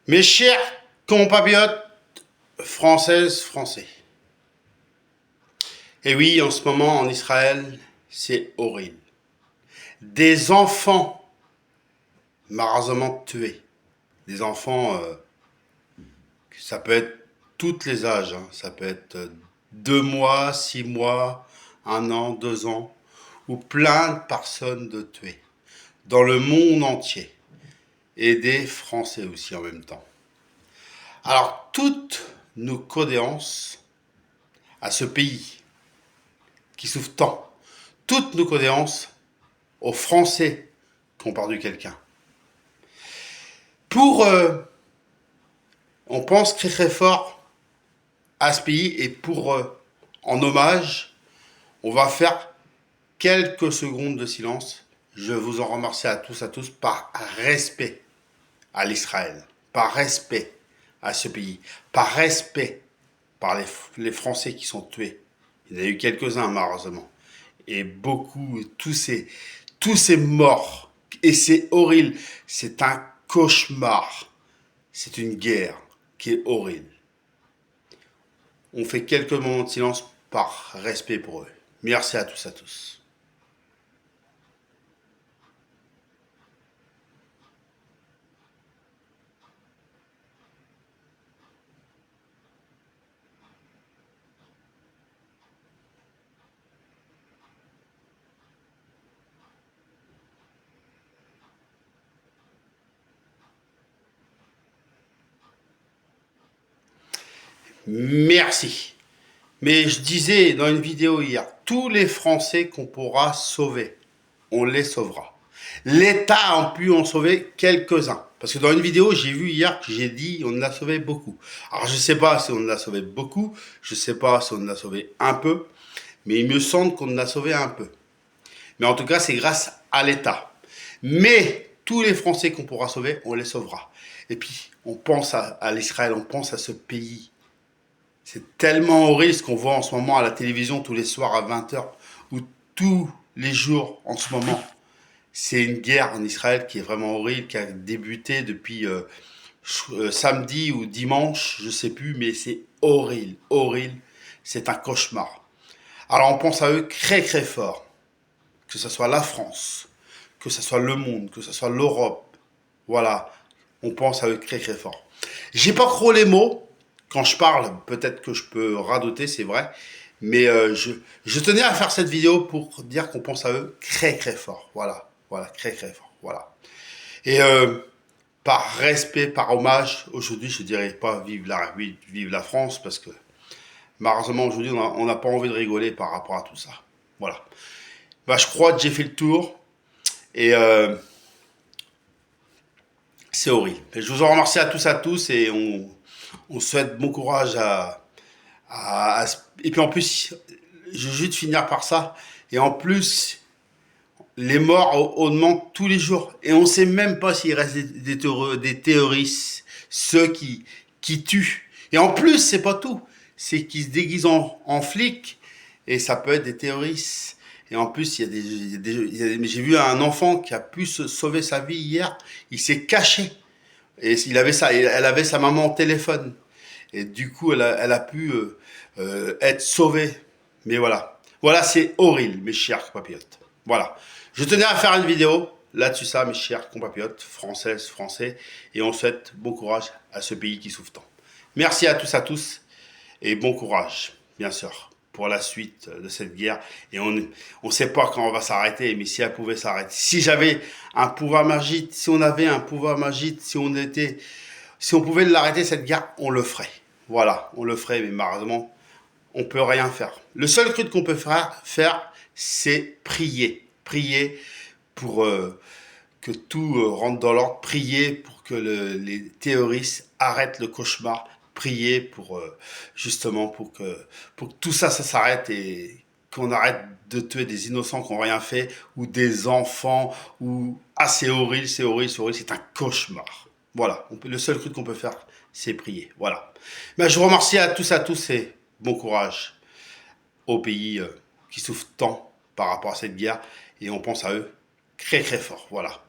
Mes chers compatriotes françaises, français. Et oui, en ce moment, en Israël, c'est horrible. Des enfants malheureusement tués. Des enfants, ça peut être tous les âges. Hein. Ça peut être 2 mois, 6 mois, 1 an, 2 ans. Ou plein de personnes de tuées. Dans le monde entier. Et des Français aussi en même temps. Alors, toutes nos condoléances à ce pays qui souffre tant. Toutes nos condoléances aux Français qui ont perdu quelqu'un. On pense très très fort à ce pays et en hommage, on va faire quelques secondes de silence. Je vous en remercie à tous par respect à l'Israël, par respect à ce pays, par respect par les Français qui sont tués. Il y en a eu quelques-uns malheureusement. Et beaucoup, tous ces morts. Et c'est horrible. C'est un cauchemar. C'est une guerre qui est horrible. On fait quelques moments de silence par respect pour eux. Merci à tous. Merci. Mais je disais dans une vidéo hier, tous les Français qu'on pourra sauver, on les sauvera. L'État a pu en sauver quelques-uns. Parce que dans une vidéo, j'ai vu hier que j'ai dit on en a sauvé beaucoup. Alors je ne sais pas si on en a sauvé beaucoup, je ne sais pas si on en a sauvé un peu, mais il me semble qu'on en a sauvé un peu. Mais en tout cas, c'est grâce à l'État. Mais tous les Français qu'on pourra sauver, on les sauvera. Et puis, on pense à l'Israël, on pense à ce pays. C'est tellement horrible ce qu'on voit en ce moment à la télévision tous les soirs à 20 h, ou tous les jours en ce moment. C'est une guerre en Israël qui est vraiment horrible, qui a débuté depuis samedi ou dimanche, je sais plus, mais c'est horrible, horrible. C'est un cauchemar. Alors on pense à eux très très fort, que ce soit la France, que ce soit le monde, que ce soit l'Europe. Voilà, on pense à eux très très fort. J'ai pas trop les mots. Quand je parle, peut-être que je peux radoter, c'est vrai. Mais je tenais à faire cette vidéo pour dire qu'on pense à eux très très fort. Voilà, très très fort. Voilà. Et par respect, par hommage, aujourd'hui, je dirais pas vive la France, parce que malheureusement aujourd'hui, on n'a pas envie de rigoler par rapport à tout ça. Voilà. Bah, je crois que j'ai fait le tour et c'est horrible. Et je vous en remercie à tous et on souhaite bon courage et puis en plus, je vais juste finir par ça. Et en plus, les morts augmentent tous les jours. Et on ne sait même pas s'il reste des terroristes, ceux qui tuent. Et en plus, c'est pas tout. C'est qu'ils se déguisent en flics. Et ça peut être des terroristes. Et en plus, j'ai vu un enfant qui a pu se sauver sa vie hier. Il s'est caché. Et elle avait sa maman au téléphone. Et du coup, elle a pu être sauvée. Mais voilà. Voilà, c'est horrible, mes chers compatriotes. Voilà. Je tenais à faire une vidéo là-dessus, ça, mes chers compatriotes, françaises, français. Et on souhaite bon courage à ce pays qui souffre tant. Merci à tous. Et bon courage, bien sûr, pour la suite de cette guerre. Et on ne sait pas quand on va s'arrêter, mais si elle pouvait s'arrêter. Si j'avais un pouvoir magique, si on avait un pouvoir magique, si on pouvait l'arrêter, cette guerre, on le ferait. Voilà, on le ferait, mais malheureusement, on peut rien faire. Le seul truc qu'on peut faire, c'est prier. Prier pour que tout rentre dans l'ordre. Prier pour que les terroristes arrêtent le cauchemar. Prier pour justement pour que tout ça s'arrête et qu'on arrête de tuer des innocents qui n'ont rien fait ou des enfants ou c'est horrible, c'est un cauchemar. Voilà, le seul truc qu'on peut faire, c'est prier. Voilà. Ben, je vous remercie à tous et bon courage aux pays qui souffrent tant par rapport à cette guerre et on pense à eux très très fort. Voilà.